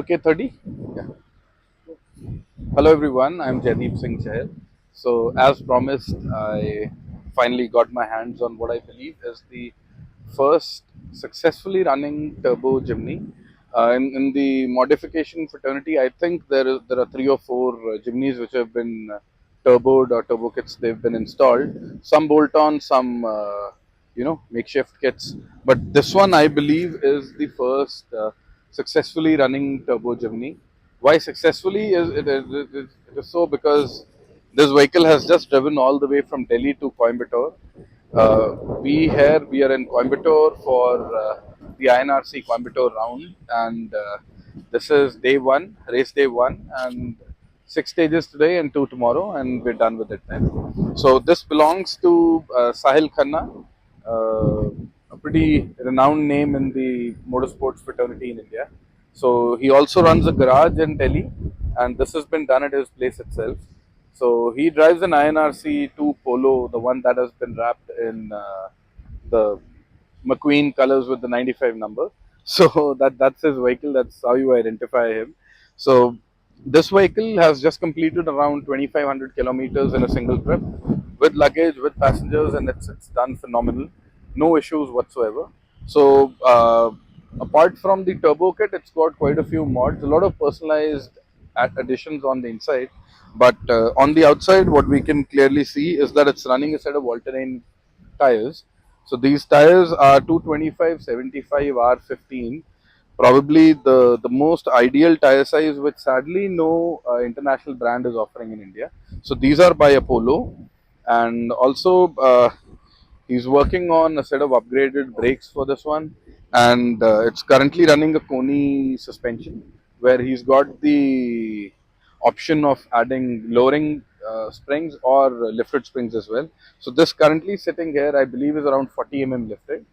Okay, 30? Yeah. Hello everyone, I'm Jaideep Singh Chahal. So, as promised, I finally got my hands on what I believe is the first successfully running turbo Jimny. In the modification fraternity, I think there are three or four Jimneys which have been turboed or turbo kits. They've been installed. Some bolt on, some makeshift kits. But this one, I believe, is the first successfully running turbo Jimny. Why successfully it is so because this vehicle has just driven all the way from Delhi to Coimbatore. We are in Coimbatore for the INRC Coimbatore round, and this is day one, race day one, and 6 stages today and two tomorrow, and we're done with it then. So this belongs to Sahil Khanna, a pretty renowned name in the motorsports fraternity in India. So he also runs a garage in Delhi, and this has been done at his place itself. So he drives an INRC 2 Polo, the one that has been wrapped in the McQueen colors with the 95 number. So that's his vehicle. That's how you identify him. So this vehicle has just completed around 2,500 kilometers in a single trip with luggage, with passengers, and it's done phenomenal. No issues whatsoever. So apart from the turbo kit, it's got quite a few mods, a lot of personalized additions on the inside. But on the outside, what we can clearly see is that it's running a set of all-terrain tires. So these tires are 225/75 R15, probably the most ideal tire size, which sadly no international brand is offering in India. So these are by Apollo, and also he's working on a set of upgraded brakes for this one, and it's currently running a Koni suspension, where he's got the option of adding lowering springs or lifted springs as well. So this currently sitting here, I believe, is around 40 lifted,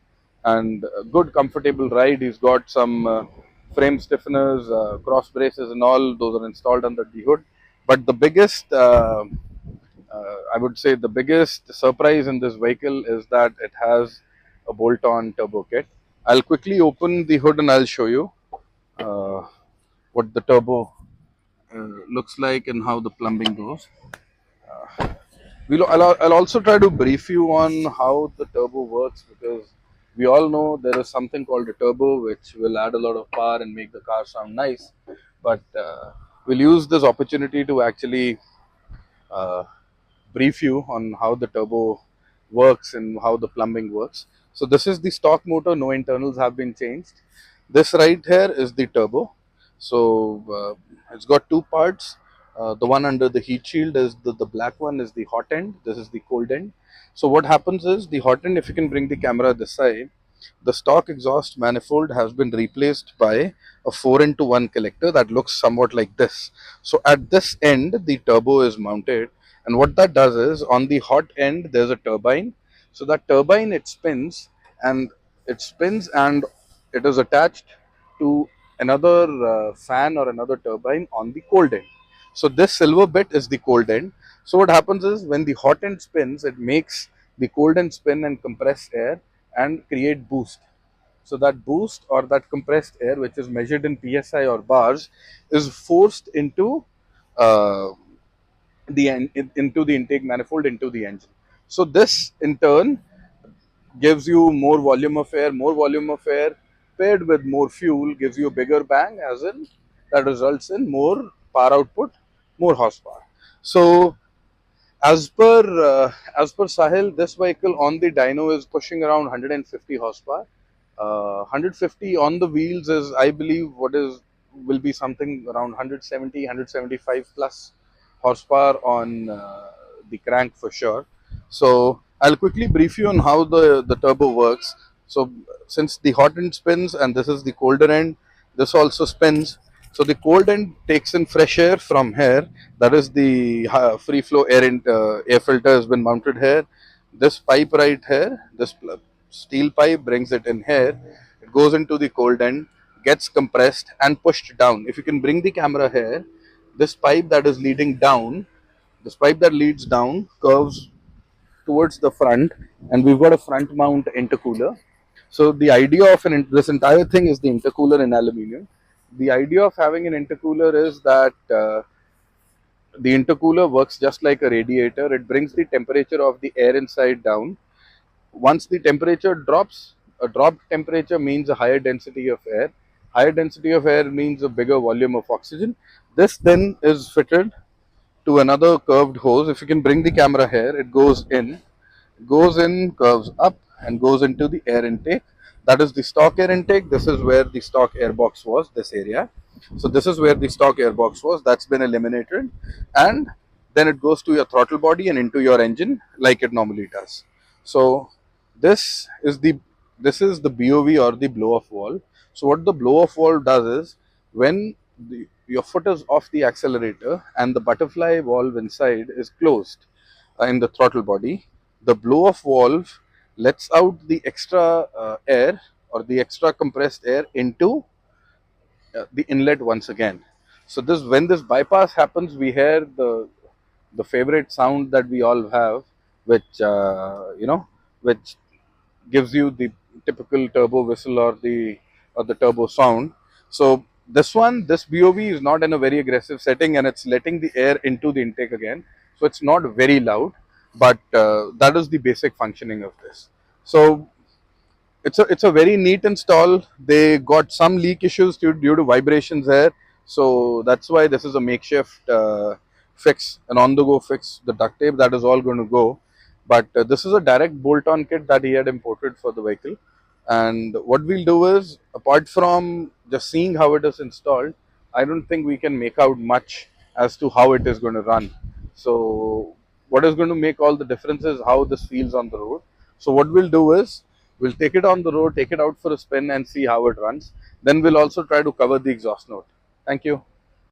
and a good comfortable ride. He's got some frame stiffeners, cross braces, and all those are installed under the hood. But the biggest I would say the biggest surprise in this vehicle is that it has a bolt-on turbo kit. I'll quickly open the hood and I'll show you uh, what the turbo looks like and how the plumbing goes. I'll also try to brief you on how the turbo works, because we all know there is something called a turbo which will add a lot of power and make the car sound nice. But we'll use this opportunity to actually uh, brief you on how the turbo works and how the plumbing works. So this is the stock motor, no internals have been changed. This right here is the turbo. So it's got two parts. The one under the heat shield is the black one is the hot end. This is the cold end. So what happens is the hot end, if you can bring the camera this side, the stock exhaust manifold has been replaced by a 4-into-1 collector that looks somewhat like this. So at this end, the turbo is mounted, and what that does is on the hot end, there's a turbine. So that turbine, and it spins and it is attached to another fan or another turbine on the cold end. So this silver bit is the cold end. So what happens is when the hot end spins, it makes the cold end spin and compress air and create boost. So that boost or that compressed air, which is measured in psi or bars, is forced into uh, into the intake manifold into the engine. So this in turn gives you more volume of air. More volume of air paired with more fuel gives you a bigger bang, as in that results in more power output, more horsepower. So as per Sahil, this vehicle on the dyno is pushing around 150 horsepower. 150 on the wheels is, I believe, will be something around 170, 175 plus horsepower on the crank for sure. So I'll quickly brief you on how the turbo works. So since the hot end spins and this is the colder end, this also spins. So the cold end takes in fresh air from here. That is the free flow air filter has been mounted here. This pipe right here, this steel pipe brings it in here. It goes into the cold end, gets compressed and pushed down. If you can bring the camera here, this pipe that is leading down, this pipe that leads down curves towards the front, and we've got a front mount intercooler. So the idea of this entire thing is the intercooler in aluminium. the idea of having an intercooler is that the intercooler works just like a radiator. It brings the temperature of the air inside down. Once the temperature drops, a dropped temperature means a higher density of air. Higher density of air means a bigger volume of oxygen. This then is fitted to another curved hose. If you can bring the camera here, it goes in, curves up, and goes into the air intake. That is the stock air intake. This is where the stock air box was, this area. So this is where the stock air box was. That's been eliminated. And then it goes to your throttle body and into your engine like it normally does. So this is the BOV, or the blow off valve. So what the blow off valve does is, when your foot is off the accelerator and the butterfly valve inside is closed in the throttle body, the blow off valve lets out the extra air, or the extra compressed air, into the inlet once again. So this, when this bypass happens, we hear the favorite sound that we all have, which which gives you the typical turbo whistle, or the turbo sound. So this BOV is not in a very aggressive setting, and it's letting the air into the intake again. So it's not very loud, but that is the basic functioning of this. So it's a very neat install. They got some leak issues due to vibrations there, so that's why this is a makeshift fix, an on-the-go fix. The duct tape, that is all going to go, but this is a direct bolt-on kit that he had imported for the vehicle. And what we'll do is, apart from just seeing how it is installed, I don't think we can make out much as to how it is going to run. So what is going to make all the difference is how this feels on the road. So what we'll do is, we'll take it on the road, take it out for a spin, and see how it runs. Then we'll also try to cover the exhaust note. Thank you.